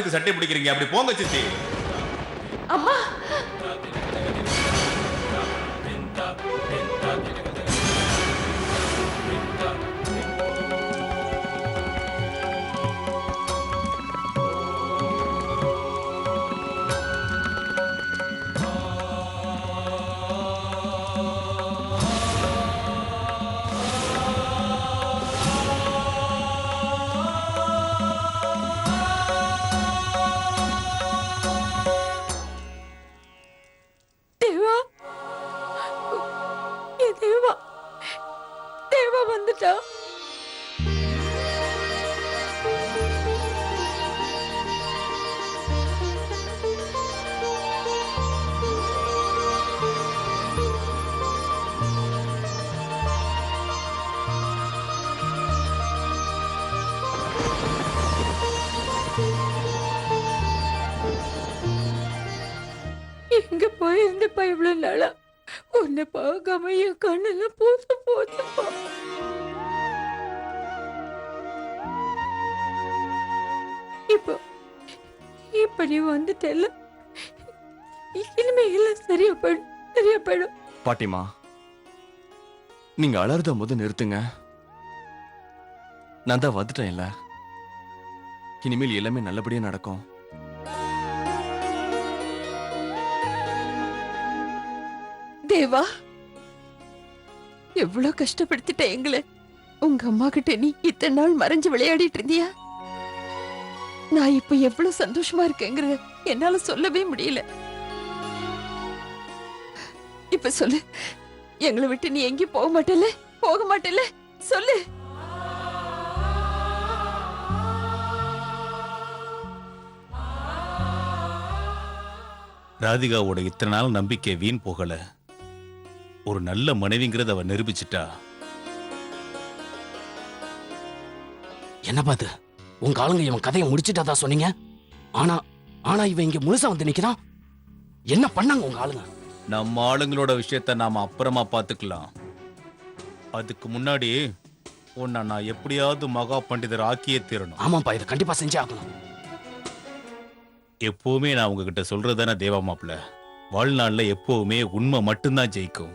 எதுக்கு சட்டை பிடிக்கிறீங்க? அப்படி போங்க சித்தி. அம்மா தேவா, என் தேவா, தேவா வந்துட்டா. எங்க போயிருந்தப்பா இவ்வளவு நாளா? உன்னை பார்க்காம என் கண்ணெல்லாம் போது போதுப்பா. இப்போ இப்ப நீ வந்துட்டல, இனிமே எல்லாம் சரியா போயிடும், சரியா போயிடும். பாட்டிமா, நீங்க அலறத முத நிறுத்துங்க. நான் தான் வந்துட்டேன் இல்ல, இனிமேல் எல்லாமே நல்லபடியா நடக்கும். தேவா, எவ்வளவு கஷ்டப்படுத்திட்ட எங்களை. உங்க அம்மா கிட்ட நீ இத்தனை நாள் மறைஞ்சு விளையாடிட்டு இருந்தியா? நான் இப்ப எவ்வளவு சந்தோஷமா இருக்கேங்கிறத என்னால சொல்லவே முடியல. இப்ப சொல்லு, எங்களை விட்டு நீ எங்கேயும் போக மாட்டல? போக மாட்டல? சொல்லு. ராதிகாவோட இத்தனை நாள் நம்பிக்கை வீண் போகல. ஒரு நல்ல மனைவிங்கிறத அவ நிரூபிச்சிட்டா. என்ன பாத்து உங்க ஆளுங்க இவன் கதையை முடிச்சிட்டதா சொன்னீங்க? ஆனா ஆனா இவன் இங்க முழுசா வந்து நிக்கிறான். என்ன பண்ணாங்க உங்க ஆளுங்க? நம்ம ஆளுங்களோட விஷயத்த நாம அப்புறமா பாத்துக்கலாம். அதுக்கு முன்னாடி உன்னை நான் எப்படியாவது மகா பண்டிதர் ஆக்கியே தீரணும். ஆமாப்பா, இதை கண்டிப்பா செஞ்சே ஆகணும். எப்பவுமே நான் உங்ககிட்ட சொல்றதானே தேவா மாப்பிள்ள, வாழ்நாள்ல எப்பவுமே உண்மை மட்டும்தான் ஜெயிக்கும்.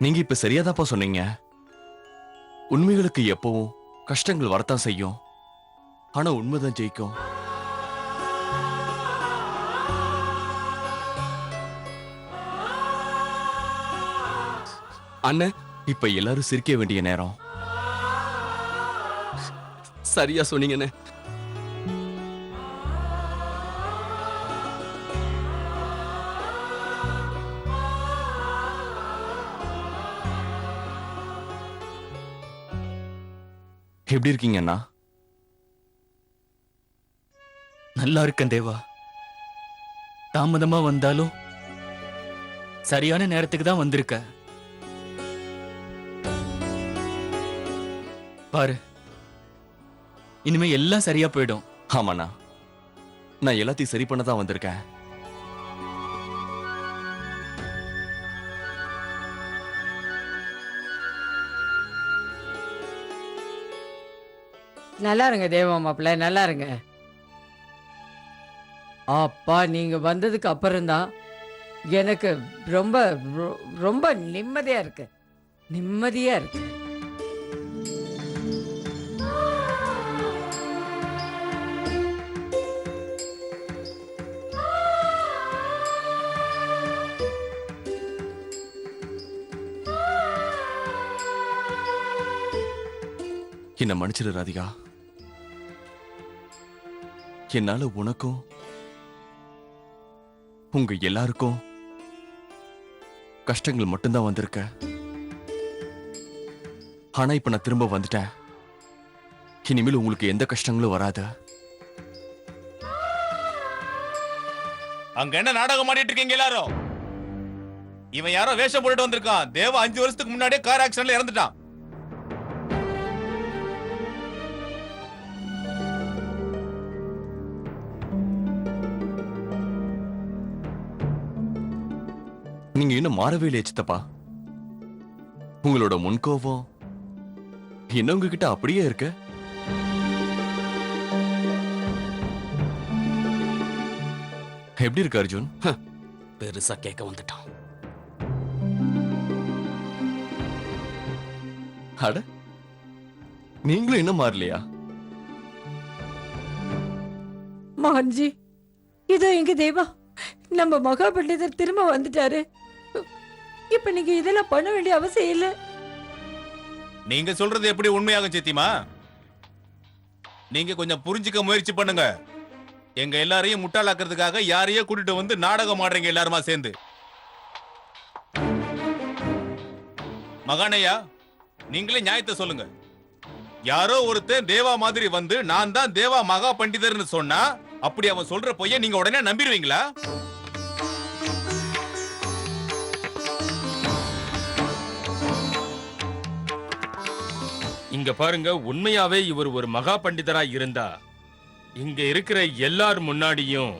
நீங்க இப்ப சரியாதாப்பா சொன்னீங்க. உண்மைகளுக்கு எப்பவும் கஷ்டங்கள் வரத்தான் செய்யும், ஆனா உண்மைதான் ஜெயிக்கும். அண்ணன், இப்ப எல்லாரும் சிரிக்க வேண்டிய நேரம். சரியா சொன்னீங்கண்ணே. எப்படி இருக்கீங்க அண்ணா? நல்லா இருக்கேன் தேவா. தாமதமா வந்தாலும் சரியான நேரத்துக்கு தான் வந்திருக்க. பாரு, இனிமே எல்லாம் சரியா போயிடும். ஆமாண்ணா, நான் எல்லாத்தையும் சரி பண்ண தான் வந்திருக்கேன். நல்லா இருங்க தேவா மாப்பிள்ள, நல்லா இருங்க. அப்பா, நீங்க வந்ததுக்கு அப்புறம்தான் எனக்கு ரொம்ப ரொம்ப நிம்மதியா இருக்கு, நிம்மதியா இருக்கு. என்ன மன்னிச்சிரு ராதிகா. என்னால உனக்கும் உங்க எல்லாருக்கும் கஷ்டங்கள் மட்டும்தான் வந்திருக்க. ஆனா இப்ப நான் திரும்ப வந்துட்டேன். இனிமேல் உங்களுக்கு எந்த கஷ்டங்களும் வராது. அங்க என்ன நாடகம் ஆடிட்டு இருக்கீங்க எல்லாரும்? இவன் யாரோ வேஷம் போட்டுட்டு வந்திருக்கான். தேவா 5 வருஷத்துக்கு முன்னாடியே கார் ஆக்சிடென்ட்ல இறந்துட்டான். நீங்க இன்னும் மாறவே இல்லையே சித்தப்பா. உங்களோட முன்கோபம் இன்னும் உங்ககிட்ட அப்படியே இருக்க. எப்படி இருக்கு அர்ஜுன்? பெருசா கேட்க வந்துட்டான். அட, நீங்களும் இன்னும் மாறலையா? மகன்ஜி, இதோ எங்க தேவா, நம்ம மகா பண்டிதர் திரும்ப வந்துட்டாரு. இப்ப நீங்க இதெல்லாம் பண்ண வேண்டிய அவசியம் இல்ல. நீங்க சொல்றது எப்படி உண்மையாகும் சித்திமா? நீங்க கொஞ்சம் புரிஞ்சுக்க முயற்சி பண்ணுங்க. எங்க எல்லாரையும் முட்டாளாக்குறதுக்காக யாரையோ கூட்டிட்டு வந்து நாடகம் ஆடுறீங்க எல்லாருமா சேர்ந்து. மகானையா, நீங்களே நியாயத்தை சொல்லுங்க. யாரோ ஒருத்தன் தேவா மாதிரி வந்து நான் தான் தேவா மகா பண்டிதர்னு சொன்னா அப்படி அவன் சொல்ற பொய்ய நீங்க உடனே நம்பிடுவீங்களா? இங்க பாருங்க, உண்மையாவே இவர் ஒரு மகா பண்டிதரா இருந்தா இங்க இருக்கிற எல்லார் முன்னாடியும்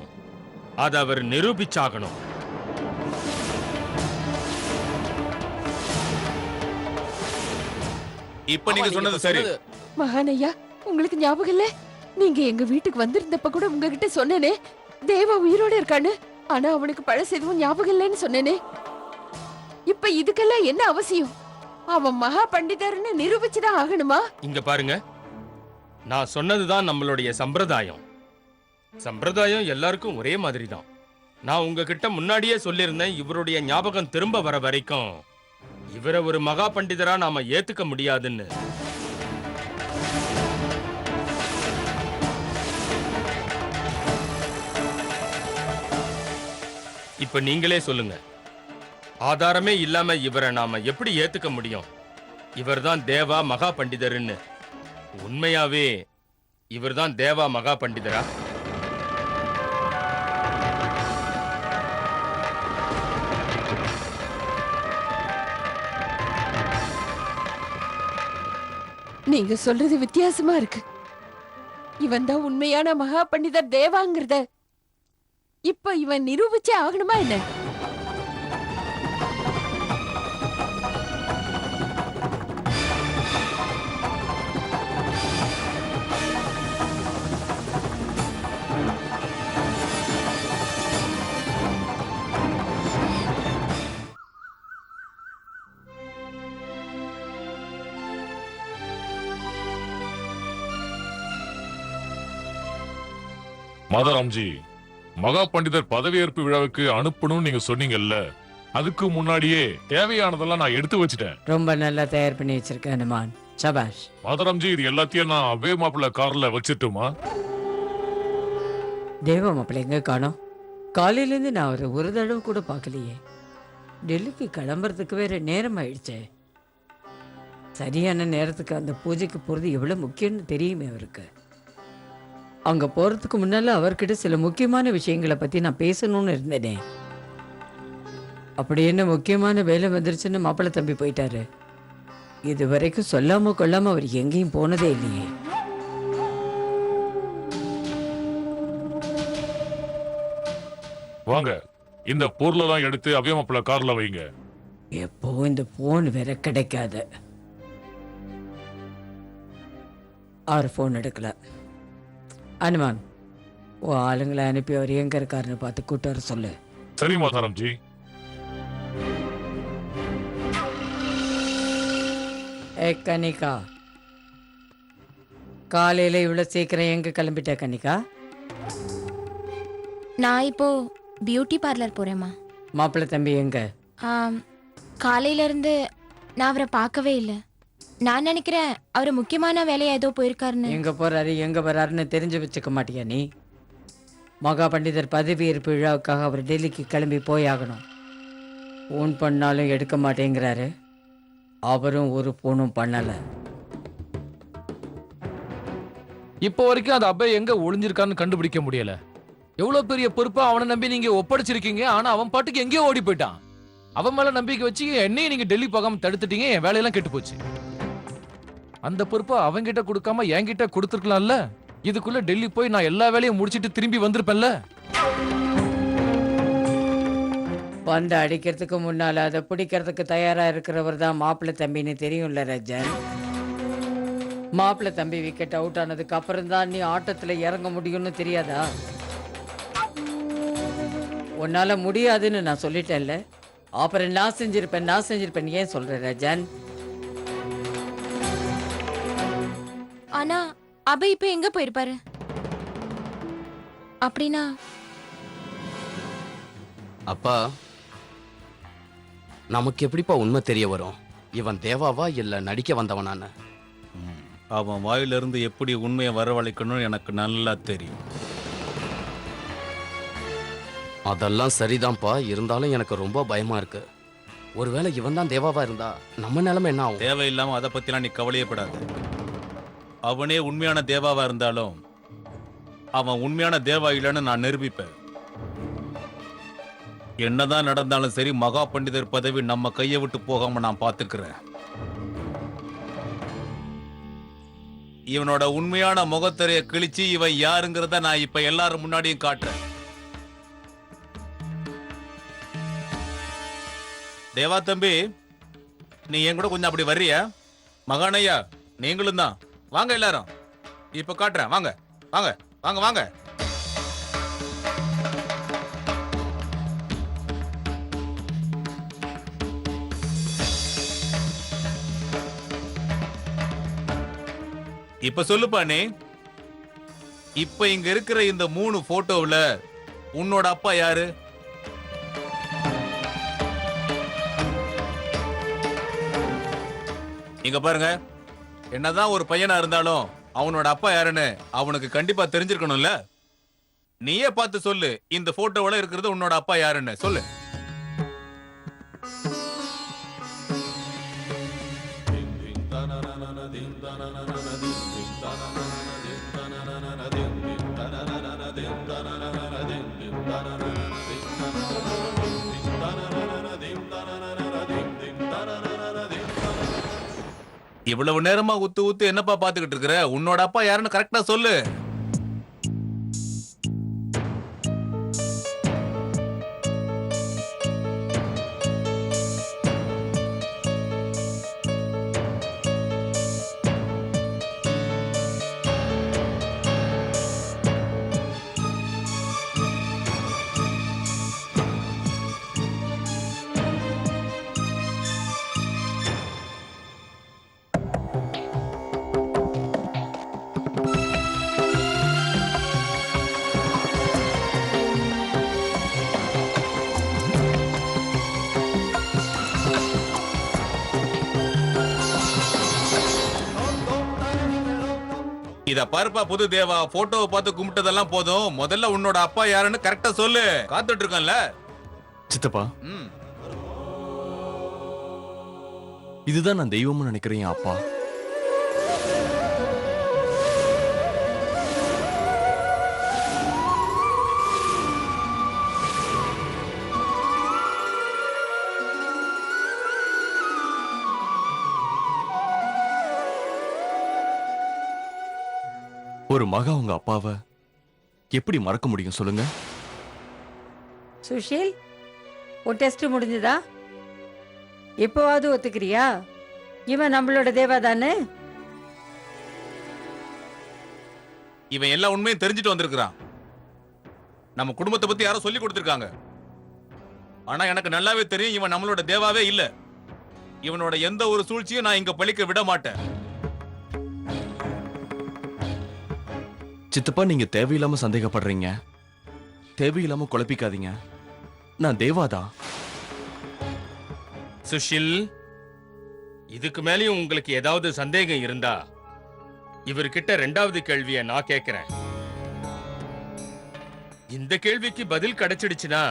அத அவர் நிரூபிச்சாகணும். இப்ப நீங்க சொன்னது சரி. மகானையா, உங்களுக்கு ஞாபகம் இல்ல? நீங்க எங்க வீட்டுக்கு வந்திருந்தப்ப கூட உங்ககிட்ட சொன்னேனே தேவா உயிரோட இருக்கான்னு. ஆனா அவனுக்கு பழசு எதுவும் ஞாபகம் இல்லைன்னு சொன்னேனே. இப்ப இதுக்கெல்லாம் என்ன அவசியம்? அவன் மகா பண்டிதர்னு நிரூபிச்சுதான் ஆகணுமா? இங்க பாருங்க, நான் சொன்னதுதான் நம்மளுடைய சம்பிரதாயம். சம்பிரதாயம் எல்லாருக்கும் ஒரே மாதிரி தான். நான் உங்ககிட்ட முன்னாடியே சொல்லியிருந்தேன், இவருடைய ஞாபகம் திரும்ப வர வரைக்கும் இவரை ஒரு மகா பண்டிதரா நாம ஏத்துக்க முடியாதுன்னு. இப்ப நீங்களே சொல்லுங்க, ஆதாரமே இல்லாம இவரை நாம எப்படி ஏத்துக்க முடியும்? இவர்தான் தேவா மகா பண்டிதர்னு. உண்மையாவே இவர்தான் தேவா மகா பண்டிதரா? நீங்க சொல்றது வித்தியாசமா இருக்கு. இவன் தான் உண்மையான மகா பண்டிதர் தேவாங்கிறத இப்ப இவன் நிரூபிச்சே ஆகணுமா என்ன? மாதாராம்ஜி, மகா பண்டிதர் பதவியேற்பு விழாவுக்கு அனுப்பணும்னு நீங்க சொன்னீங்கல்ல, அதுக்கு முன்னாடியே தேவையானதெல்லாம் நான் எடுத்து வச்சிட்டேன். ரொம்ப நல்லா தயார் பண்ணி வச்சிருக்க ஹனுமான். சபாஷ். மாதாராம்ஜி, இது எல்லாத்தையும் நான் அவே மாப்பிள்ள கார்ல வச்சிட்டுமா? தேவ மாப்பிள்ள எங்க காணோம்? காலையில இருந்து நான் அவரை ஒரு தடவை கூட பார்க்கலையே. டெல்லிக்கு கிளம்புறதுக்கு வேற நேரம் ஆயிடுச்சே. சரியான நேரத்துக்கு அந்த பூஜைக்கு போறது எவ்வளவு முக்கியம்னு தெரியுமே அவருக்கு. அங்க போறதுக்கு முன்னால அவர்கிட்ட சில முக்கியமான விஷயங்களை பத்தி நான் பேசணும்னு இருந்தேனே. அப்படி என்ன முக்கியமான வேலை வந்துருச்சுன்னு மாப்பிள்ளை தம்பி போயிட்டாரு. இது வரைக்கும் சொல்லாம கொள்ளாம அவர் எங்கேயும் போனதே இல்லையே. வாங்க, இந்த பொருளெல்லாம் எடுத்து அவே மாப்பிள்ள கார்ல வைங்க. எப்போ இந்த போன் வேற கிடைக்காது. அவர் போன் எடுக்கல. அனுமான், ஓ ஆளுங்களை அனுப்பி அவர் எங்க இருக்காருன்னு பார்த்து கூட்டு வர சொல்லு. சரி மாதாராம்ஜி. கனிகா, காலையில இவ்வளவு சீக்கிரம் எங்க கிளம்பிட்ட கனிகா? நான் இப்போ பியூட்டி பார்லர் போறேம்மா. மாப்பிள்ளை தம்பி எங்க? காலையில இருந்து நான் அவரை பார்க்கவே இல்லை. நான் நினைக்கிறேன் அவர் முக்கியமான வேலையா ஏதோ போயிருக்காருன்னு. எங்க போறாரு எங்க வர்றாருன்னு தெரிஞ்சு வச்சுக்க மாட்டியா நீ? மகா பண்டிதர் பதவியேற்பு விழாவுக்காக அவர் டெல்லிக்கு கிளம்பி போயாகணும். ஃபோன் பண்ணாலும் எடுக்க மாட்டேங்கிறாரு. அவரும் ஒரு ஃபோனும் பண்ணல. இப்போ வரைக்கும் அது அப்பே எங்க ஒளிஞ்சிருக்கான்னு கண்டுபிடிக்க முடியல. எவ்வளவு பெரிய பொறுப்பா அவனை நம்பி நீங்க ஒப்படைச்சிருக்கீங்க. ஆனா அவன் பாட்டுக்கு எங்கேயோ ஓடி போயிட்டான். அவன் மேல நம்பிக்கை வச்சு என்னையும் நீங்க டெல்லி போகாம தடுத்துட்டீங்க. என் வேலையெல்லாம் கெட்டு போச்சு. அந்த பொறுப்பை அவங்கிட்ட கொடுக்காம என்கிட்ட கொடுத்துருக்கலாம்ல. இதுக்குள்ள டெல்லி போய் நான் எல்லா வேலையும் முடிச்சிட்டு திரும்பி வந்திருப்பேன்ல. வந்து அடிக்கிறதுக்கு முன்னால அதை பிடிக்கிறதுக்கு தயாரா இருக்கிறவர் தான் மாப்பிள்ளை தம்பின்னு தெரியும்ல ரஜன். மாப்பிள்ளை தம்பி விக்கெட் அவுட் ஆனதுக்கு அப்புறம் தான் நீ ஆட்டத்துல இறங்க முடியும்னு தெரியாதா? உன்னால முடியாதுன்னு நான் சொல்லிட்டேன்ல, அப்புறம் நான் செஞ்சிருப்பேன் ஏன் சொல்ற ரஜன்? ஆனா அபய் இப்ப எங்க போயிருப்பாரு? அப்படின்னா அப்பா, நமக்கு எப்படிப்பா உண்மை தெரிய வரும்? இவன் தேவாவா இல்ல நடிக்க வந்தவனான்னு? அவன் வாயிலிருந்து எப்படி உண்மையை வரவழைக்கணும்னு எனக்கு நல்லா தெரியும். அதெல்லாம் சரிதான்ப்பா, இருந்தாலும் எனக்கு ரொம்ப பயமா இருக்கு. ஒருவேளை இவன் தான் தேவாவா இருந்தா நம்ம நிலைமை என்ன ஆகும்? தேவையில்லாம அதை பத்திலாம் நீ கவலையப்படாத. அவனே உண்மையான தேவாவா இருந்தாலும் அவன் உண்மையான தேவா இல்லைன்னு நான் நிரூபிப்பேன். என்னதான் நடந்தாலும் சரி, மகா பண்டிதர் பதவி நம்ம கையை விட்டு போகாம நான் பாத்துக்கிறேன். இவனோட உண்மையான முகத்திரைய கிழிச்சு இவன் யாருங்கிறத நான் இப்ப எல்லாரும் முன்னாடியும் காட்டுறேன். தேவா தம்பி, நீ என் கூட கொஞ்சம் அப்படி வர்றியா? மகானையா, நீங்களும் தான் வாங்க. எல்லாரும் இப்ப காட்டுறேன். வாங்க வாங்க வாங்க வாங்க. இப்ப சொல்லுப்பா நீ, இப்ப இங்க இருக்கிற இந்த 3 போட்டோவுல உன்னோட அப்பா யாரு? இங்க பாருங்க, என்னதான் ஒரு பையனா இருந்தாலும் அவனோட அப்பா யாருன்னு அவனுக்கு கண்டிப்பா தெரிஞ்சிருக்கணும்ல. நீயே பார்த்து சொல்லு, இந்த போட்டோவுல இருக்கிறது உன்னோட அப்பா யாருன்னு சொல்லு. இவ்வளவு நேரமா உத்து என்னப்பா பாத்துக்கிட்டு இருக்கிற? உன்னோட அப்பா யாருன்னு கரெக்டா சொல்லு. இத பாருப்பா புது தேவா, போட்டோவை பார்த்து கும்பிட்டதெல்லாம் போதும். முதல்ல உன்னோட அப்பா யாருன்னு கரெக்டா சொல்லு. காத்துட்டு இருக்கேன்ல. சித்தப்பா, இதுதான் நான் தெய்வம்னு நினைக்கிறேன் என் அப்பா. ஒரு மகா உங்க அப்பாவை எப்படி மறக்க முடியும் சொல்லுங்க? சுஷீல், உன் டெஸ்ட் முடிஞ்சதா? இப்போவாது ஒத்துக்கிறியா இவன் நம்மளோட தேவா தானே? இவன் எல்லா உண்மையும் தெரிஞ்சுட்டு வந்திருக்கிறான். நம்ம குடும்பத்தை பத்தி யாரோ சொல்லி கொடுத்திருக்காங்க. ஆனா எனக்கு நல்லாவே தெரியும் இவன் நம்மளோட தேவாவே இல்ல. இவனோட எந்த ஒரு சூழ்ச்சியும் நான் இங்க பழிக்க விட மாட்டேன். சித்தப்பா, நீங்க தேவையில்லாம சந்தேகப்படுறீங்க. தேவையில்லாம குழப்பிக்காதீங்க. நான் தேவாதான். சுஷில், இதுக்கு மேலேயும் உங்களுக்கு ஏதாவது சந்தேகம் இருந்தா இவர்கிட்ட 2வது கேள்வியை நான் கேட்கிறேன். இந்த கேள்விக்கு பதில் கிடைச்சிடுச்சுன்னா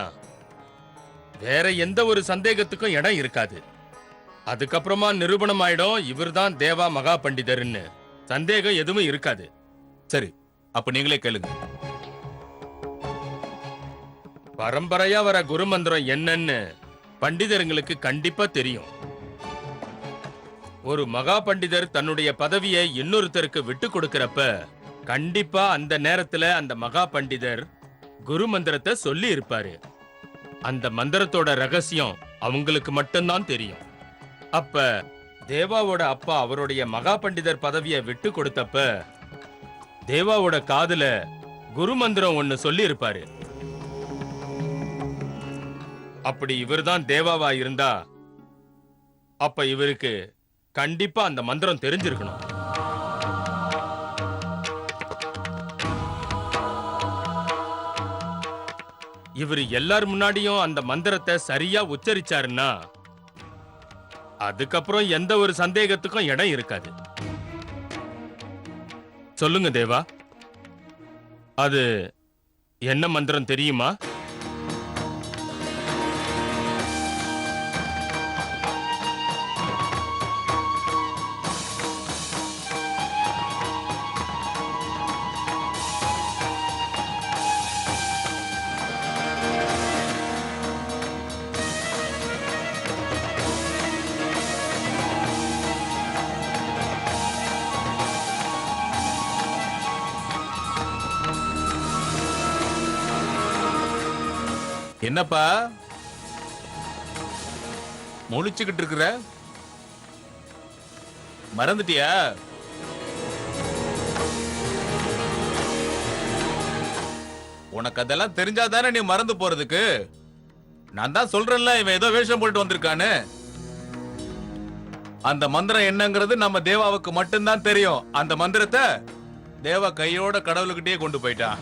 வேற எந்த ஒரு சந்தேகத்துக்கும் இடம் இருக்காது. அதுக்கப்புறமா நிரூபணம் ஆயிடும் இவர்தான் தேவா மகா பண்டிதர்னு. சந்தேகம் எதுவும் இருக்காது. சரி, அப்ப நீங்களே கேளுங்க. பரம்பரையா வர குரு மந்திரம் என்னன்னு பண்டிதர்களுக்கு கண்டிப்பா தெரியும். ஒரு மகா பண்டிதர் தன்னுடைய பதவியை இன்னொருத்தருக்கு விட்டு கொடுக்கிறப்ப கண்டிப்பா அந்த நேரத்துல அந்த மகா பண்டிதர் குரு மந்திரத்தை சொல்லி இருப்பாரு. அந்த மந்திரத்தோட ரகசியம் அவங்களுக்கு மட்டும்தான் தெரியும். அப்ப தேவாவோட அப்பா அவருடைய மகா பண்டிதர் பதவியை விட்டு கொடுத்தப்ப தேவாவோட காதுல குரு மந்திரம் ஒன்னு சொல்லி இருப்பாரு. அப்படி இவர்தான் தேவாவா இருந்தா அப்ப இவருக்கு கண்டிப்பா அந்த மந்திரம் தெரிஞ்சிருக்கணும். இவர் எல்லார் முன்னாடியும் அந்த மந்திரத்தை சரியா உச்சரிச்சாருன்னா அதுக்கப்புறம் எந்த ஒரு சந்தேகத்துக்கும் இடம் இருக்காது. சொல்லுங்க தேவா, அது என்ன மந்திரம் தெரியுமா? என்னப்பா முழிச்சுக்கிட்டு இருக்கிற? மறந்துட்டியா? உனக்கு அதெல்லாம் தெரிஞ்சாதானே நீ மறந்து போறதுக்கு. நான் தான் சொல்றேன்ல, இவன் ஏதோ வேஷம் போட்டு வந்திருக்கான்னு. அந்த மந்திரம் என்னங்கிறது நம்ம தேவாவுக்கு மட்டும்தான் தெரியும். அந்த மந்திரத்தை தேவா கையோட கடவுளுக்கிட்டே கொண்டு போயிட்டான்.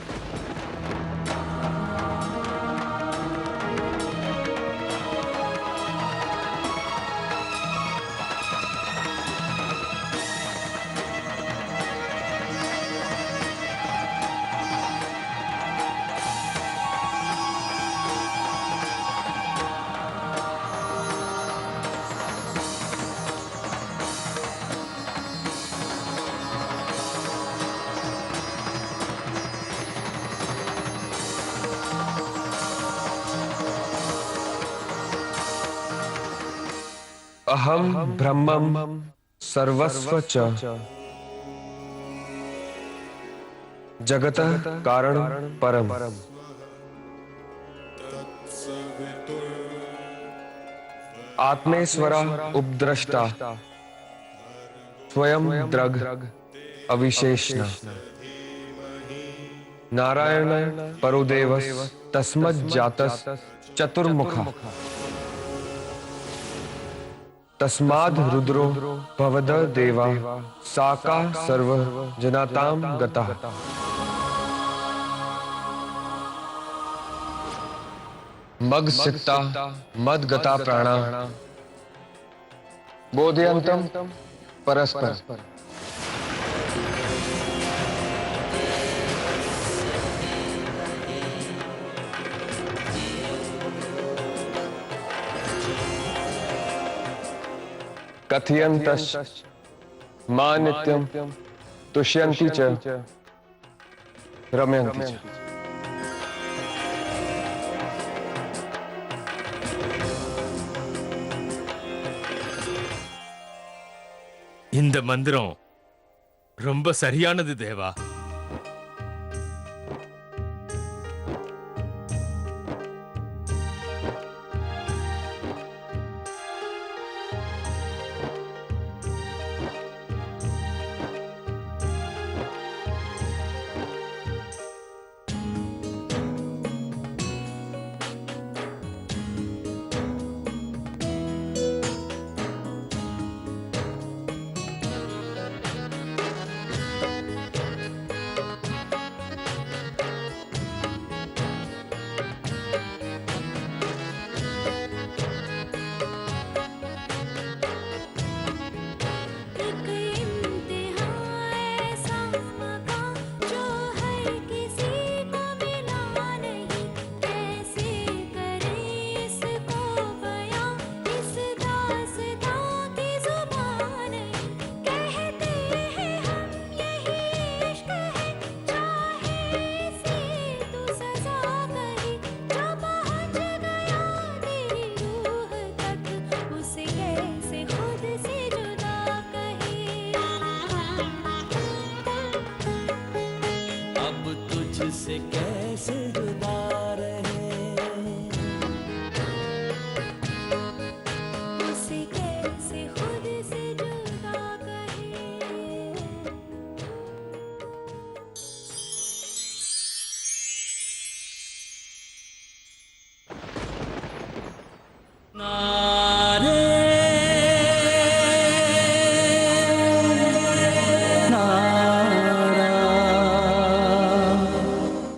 अहम ब्रह्मम सर्वस्व च जगतः कारणं परम आत्मेश्वरा उपद्रष्टा स्वयं द्रग अविशेषण नारायण परोदेवस तस्मज्जातस चतुर्मुखः तस्माद् रुद्रो भवद देवा साका सर्व जनाताम गतः मग सिक्ता मद गता प्राणा बोधयंतम परस्पर कथयन्तश्च मा नित्यं तुष्यन्ति च रमयन्ति च இந்த மந்திரம் ரொம்ப சரியானது தேவா. से कैसे जुदा